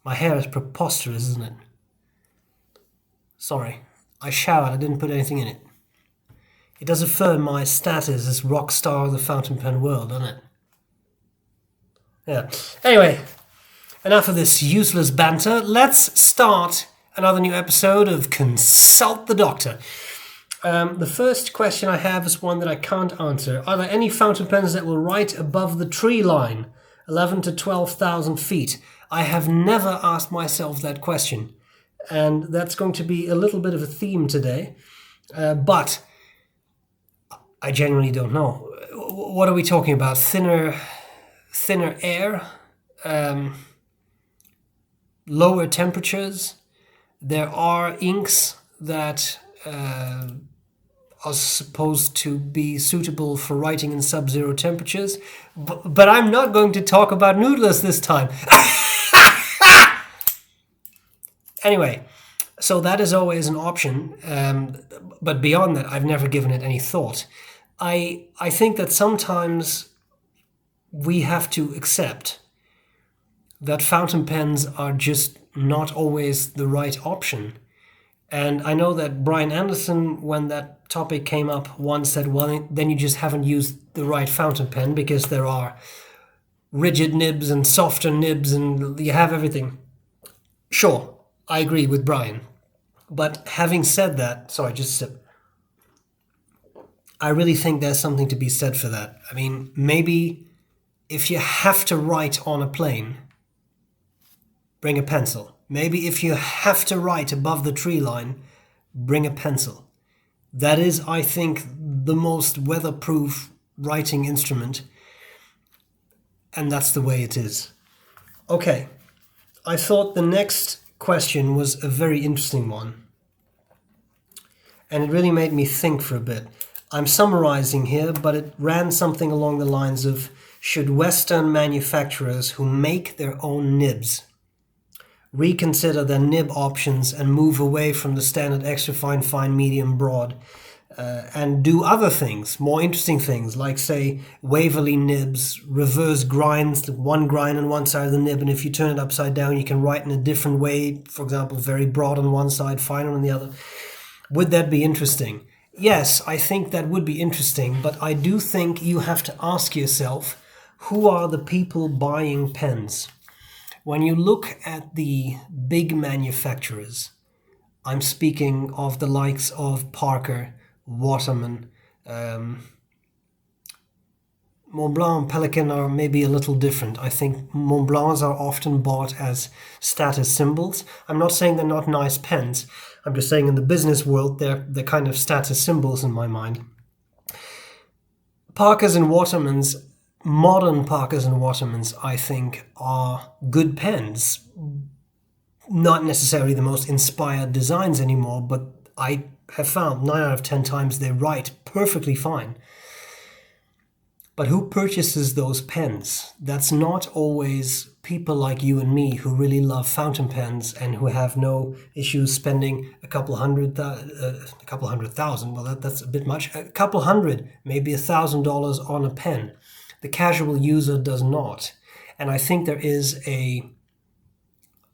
My hair is preposterous, isn't it? Sorry. I showered, I didn't put anything in it. It does affirm my status as rock star of the fountain pen world, doesn't it? Yeah. Anyway, enough of this useless banter. Let's start another new episode of Consult the Doctor. The first question I have is one that I can't answer. Are there any fountain pens that will write above the tree line, 11 to 12,000 feet? I have never asked myself that question. And that's going to be a little bit of a theme today. But I genuinely don't know. What are we talking about? Thinner air? Lower temperatures? There are inks that are supposed to be suitable for writing in sub-zero temperatures. But I'm not going to talk about noodlers this time. Anyway, so that is always an option, but beyond that, I've never given it any thought. I think that sometimes we have to accept that fountain pens are just not always the right option. And I know that Brian Anderson, when that topic came up, once said, well, then you just haven't used the right fountain pen because there are rigid nibs and softer nibs and you have everything. Sure. I agree with Brian. But having said that, sorry, just a sip. I really think there's something to be said for that. I mean, maybe if you have to write on a plane, bring a pencil. Maybe if you have to write above the tree line, bring a pencil. That is, I think, the most weatherproof writing instrument. And that's the way it is. Okay, I thought the next question was a very interesting one. And it really made me think for a bit. I'm summarizing here, but it ran something along the lines of, should Western manufacturers who make their own nibs reconsider their nib options and move away from the standard extra fine, fine, medium, broad, and do other things, more interesting things, like, say, Waverley nibs, reverse grinds, one grind on one side of the nib, and if you turn it upside down, you can write in a different way, for example, very broad on one side, fine on the other. Would that be interesting? Yes, I think that would be interesting, but I do think you have to ask yourself, who are the people buying pens? When you look at the big manufacturers, I'm speaking of the likes of Parker, Waterman, Montblanc and Pelikan are maybe a little different. I think Montblancs are often bought as status symbols. I'm not saying they're not nice pens. I'm just saying in the business world, they're kind of status symbols in my mind. Parkers and Watermans, modern Parkers and Watermans, I think, are good pens. Not necessarily the most inspired designs anymore, but I have found 9 out of 10 times they write perfectly fine. But who purchases those pens? That's not always people like you and me who really love fountain pens and who have no issues spending a couple hundred thousand, well that's a bit much, a couple hundred, maybe $1,000 on a pen. The casual user does not. And I think there is a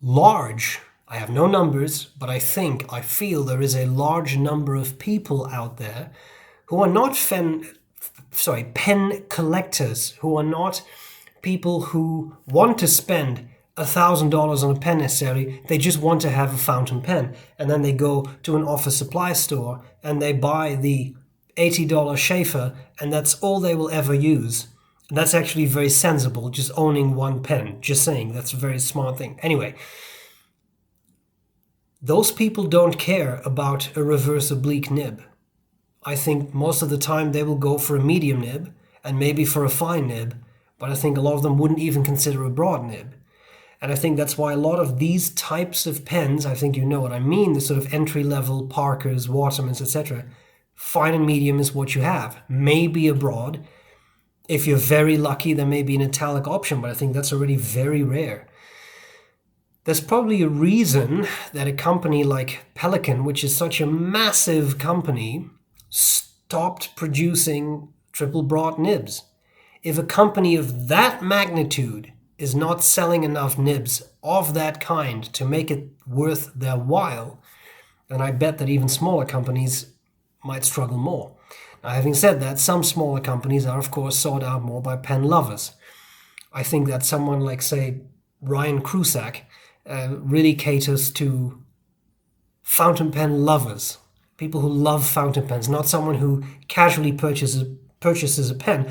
large, I have no numbers, but I feel there is a large number of people out there who are not pen collectors, who are not people who want to spend $1,000 on a pen necessarily. They just want to have a fountain pen. And then they go to an office supply store and they buy the $80 Schaefer, and that's all they will ever use. And that's actually very sensible, just owning one pen. Just saying, that's a very smart thing. Anyway, those people don't care about a reverse oblique nib. I think most of the time they will go for a medium nib and maybe for a fine nib, but I think a lot of them wouldn't even consider a broad nib. And I think that's why a lot of these types of pens, I think you know what I mean, the sort of entry-level Parkers, Watermans, etc., fine and medium is what you have. Maybe a broad. If you're very lucky, there may be an italic option, but I think that's already very rare. There's probably a reason that a company like Pelikan, which is such a massive company, stopped producing triple broad nibs. If a company of that magnitude is not selling enough nibs of that kind to make it worth their while, then I bet that even smaller companies might struggle more. Now, having said that, some smaller companies are, of course, sought out more by pen lovers. I think that someone like, say, Ryan Krusak really caters to fountain pen lovers, people who love fountain pens, not someone who casually purchases a pen,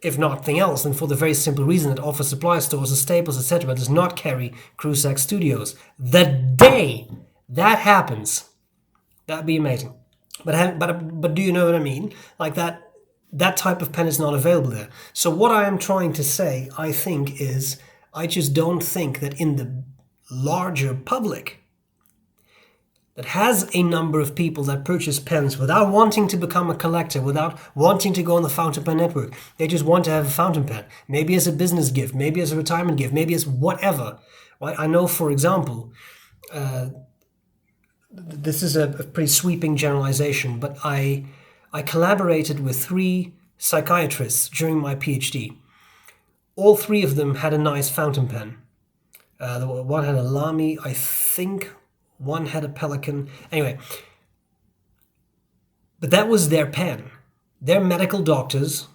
if nothing else, and for the very simple reason that office supply stores, Staples, etc., does not carry Krusak Studios. The day that happens, that'd be amazing. But do you know what I mean? Like that type of pen is not available there. So what I am trying to say, I think, is I just don't think that in the larger public that has a number of people that purchase pens without wanting to become a collector, without wanting to go on the fountain pen network. They just want to have a fountain pen, maybe as a business gift, maybe as a retirement gift, maybe as whatever. Right? I know, for example, this is a pretty sweeping generalization, but I collaborated with 3 psychiatrists during my PhD. All 3 of them had a nice fountain pen. One had a Lamy, I think. One had a Pelican. Anyway, but that was their pen. They're medical doctors.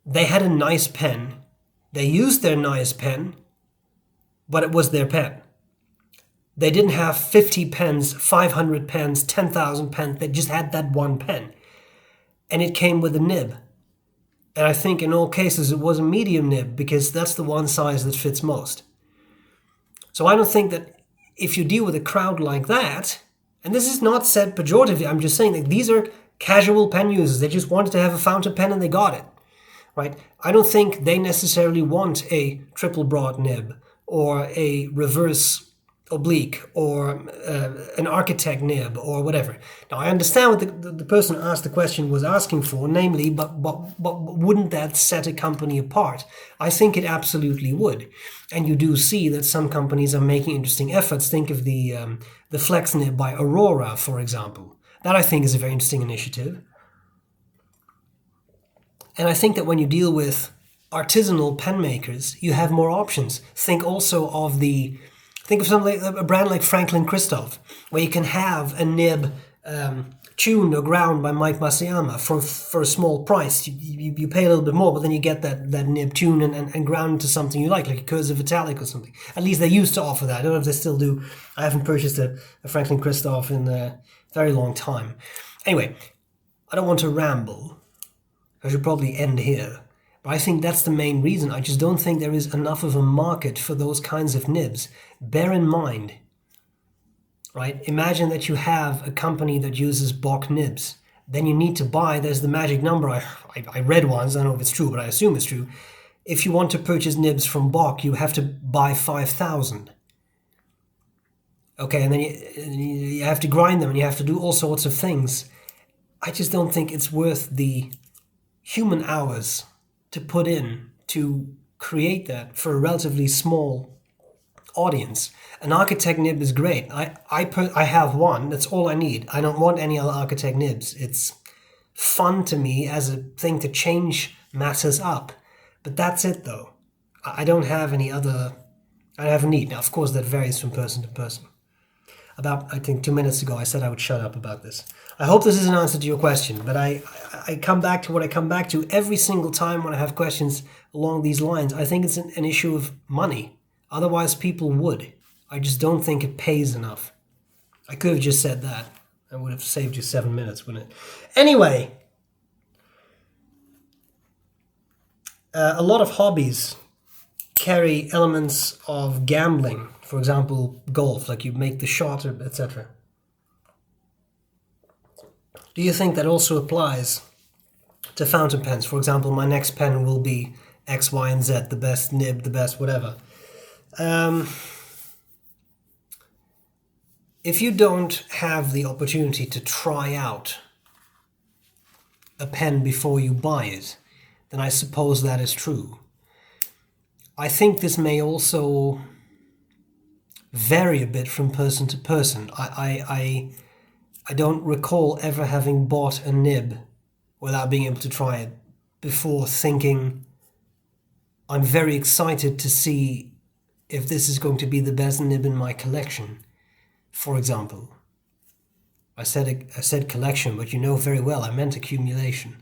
They had a nice pen. They used their nice pen, but it was their pen. They didn't have 50 pens, 500 pens, 10,000 pens. They just had that one pen. And it came with a nib. And I think in all cases it was a medium nib because that's the one size that fits most. So I don't think that if you deal with a crowd like that, and this is not said pejoratively, I'm just saying that these are casual pen users. They just wanted to have a fountain pen and they got it, right? I don't think they necessarily want a triple broad nib or a reverse oblique or an architect nib or whatever. Now, I understand what the person who asked the question was asking for, namely, but wouldn't that set a company apart? I think it absolutely would. And you do see that some companies are making interesting efforts. Think of the Flex nib by Aurora, for example. That, I think, is a very interesting initiative. And I think that when you deal with artisanal pen makers, you have more options. Think also of something like a brand like Franklin Christoph, where you can have a nib tuned or ground by Mike Masayama for a small price. You pay a little bit more, but then you get that nib tuned and ground into something you like a cursive italic or something. At least they used to offer that. I don't know if they still do. I haven't purchased a Franklin Christoph in a very long time. Anyway, I don't want to ramble. I should probably end here. But I think that's the main reason. I just don't think there is enough of a market for those kinds of nibs. Bear in mind, right? Imagine that you have a company that uses B.R.E nibs. Then you need to buy, there's the magic number. I read once, I don't know if it's true, but I assume it's true. If you want to purchase nibs from B.R.E, you have to buy 5,000. Okay, and then you have to grind them and you have to do all sorts of things. I just don't think it's worth the human hours to put in to create that for a relatively small audience. An architect nib is great. I have one. That's all I need. I don't want any other architect nibs. It's fun to me as a thing to change matters up. But that's it, though. I don't have any other. I have a need. Now, of course, that varies from person to person. About, I think, 2 minutes ago, I said I would shut up about this. I hope this is an answer to your question, but I come back to what I come back to every single time when I have questions along these lines. I think it's an issue of money. Otherwise, people would. I just don't think it pays enough. I could have just said that. I would have saved you 7 minutes, wouldn't it? Anyway, a lot of hobbies carry elements of gambling. For example, golf, like you make the shot, etc. Do you think that also applies to fountain pens? For example, my next pen will be X, Y, and Z, the best nib, the best whatever. If you don't have the opportunity to try out a pen before you buy it, then I suppose that is true. I think this may also vary a bit from person to person. I don't recall ever having bought a nib without being able to try it before thinking I'm very excited to see if this is going to be the best nib in my collection, for example. I said collection, but you know very well I meant accumulation.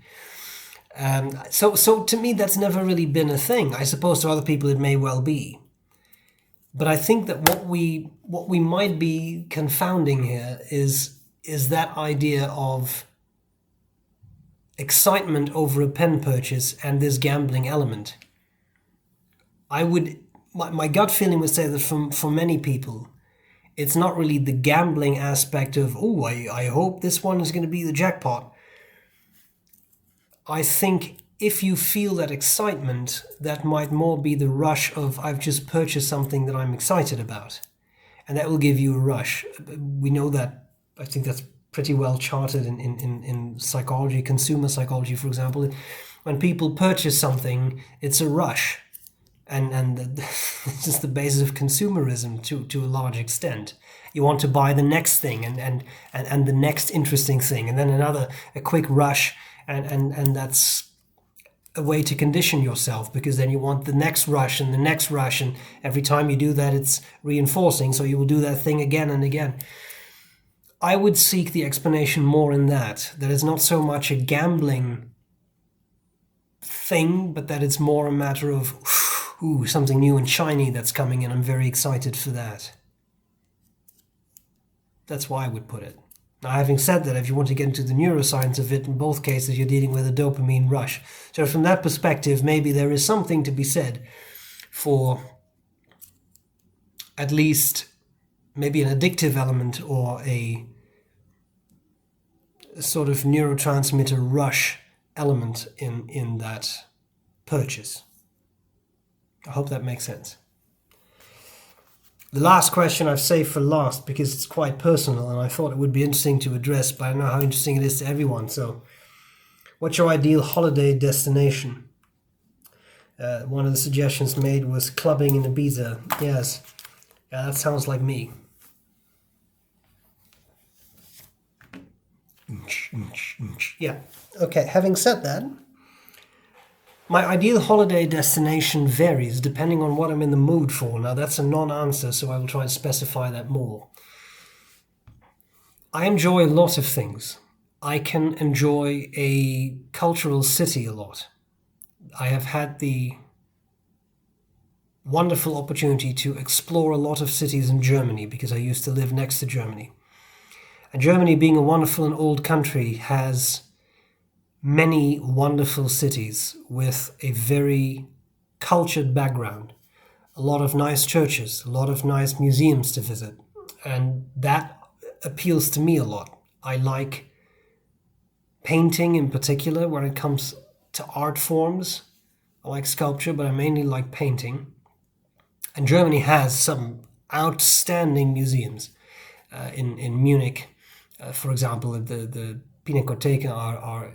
So to me, that's never really been a thing. I suppose to other people it may well be. But I think that what we might be confounding here is that idea of excitement over a pen purchase and this gambling element. My gut feeling would say that for many people, it's not really the gambling aspect of, oh, I hope this one is going to be the jackpot. I think if you feel that excitement, that might more be the rush of, I've just purchased something that I'm excited about. And that will give you a rush. We know that, I think that's pretty well charted in psychology, consumer psychology, for example. When people purchase something, it's a rush. And this is the basis of consumerism to a large extent. You want to buy the next thing and the next interesting thing, and then a quick rush, and that's a way to condition yourself, because then you want the next rush and the next rush, and every time you do that, it's reinforcing, so you will do that thing again and again. I would seek the explanation more in that it's not so much a gambling thing, but that it's more a matter of, ooh, something new and shiny that's coming in. I'm very excited for that. That's why I would put it. Now, having said that, if you want to get into the neuroscience of it, in both cases, you're dealing with a dopamine rush. So from that perspective, maybe there is something to be said for at least maybe an addictive element or a sort of neurotransmitter rush element in that purchase. I hope that makes sense. The last question I've saved for last because it's quite personal and I thought it would be interesting to address, but I don't know how interesting it is to everyone. So, what's your ideal holiday destination? One of the suggestions made was clubbing in Ibiza. Yes, yeah, that sounds like me. Yeah, okay, having said that, my ideal holiday destination varies depending on what I'm in the mood for. Now, that's a non-answer, so I will try to specify that more. I enjoy a lot of things. I can enjoy a cultural city a lot. I have had the wonderful opportunity to explore a lot of cities in Germany because I used to live next to Germany. And Germany, being a wonderful and old country, has many wonderful cities with a very cultured background, a lot of nice churches, a lot of nice museums to visit, and that appeals to me a lot. I like painting in particular when it comes to art forms. I like sculpture, but I mainly like painting. And Germany has some outstanding museums. In Munich, for example, the Pinakotheken are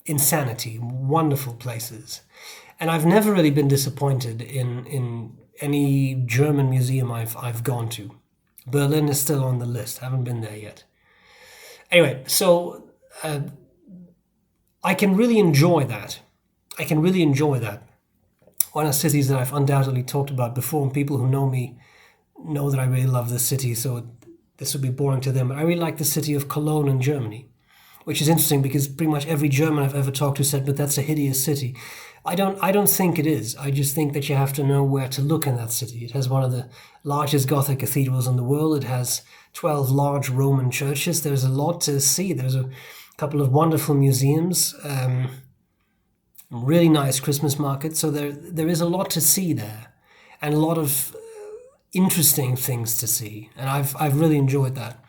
insanity, wonderful places. And I've never really been disappointed in any German museum I've gone to. Berlin is still on the list, haven't been there yet. Anyway, so I can really enjoy that. One of the cities that I've undoubtedly talked about before, and people who know me know that I really love this city, so this would be boring to them. But I really like the city of Cologne in Germany, which is interesting because pretty much every German I've ever talked to said, but that's a hideous city. I don't think it is. I just think that you have to know where to look in that city. It has one of the largest Gothic cathedrals in the world. It has 12 large Roman churches. There's a lot to see. There's a couple of wonderful museums, really nice Christmas markets. So there is a lot to see there, and a lot of interesting things to see. And I've really enjoyed that.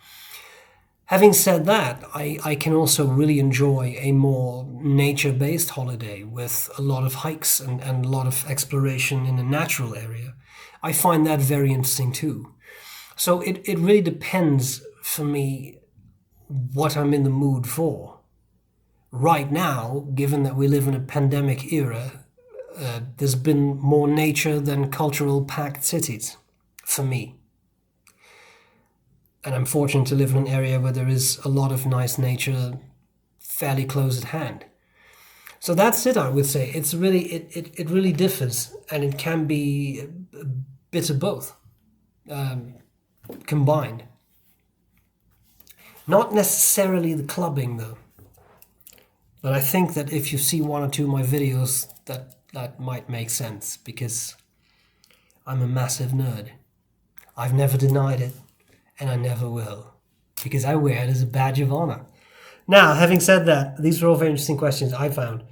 Having said that, I can also really enjoy a more nature-based holiday with a lot of hikes and a lot of exploration in a natural area. I find that very interesting too. So it really depends for me what I'm in the mood for. Right now, given that we live in a pandemic era, there's been more nature than cultural packed cities for me. And I'm fortunate to live in an area where there is a lot of nice nature fairly close at hand. So that's it, I would say. It's really, it really differs, and it can be a bit of both combined. Not necessarily the clubbing though, but I think that if you see one or two of my videos, that might make sense, because I'm a massive nerd. I've never denied it, and I never will, because I wear it as a badge of honor. Now, having said that, these were all very interesting questions I found.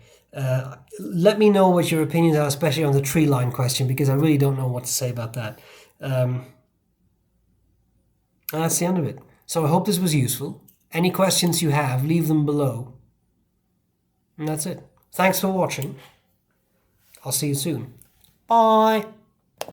Let me know what your opinions are, especially on the tree line question, because I really don't know what to say about that. And that's the end of it. So I hope this was useful. Any questions you have, leave them below. And that's it. Thanks for watching. I'll see you soon. Bye.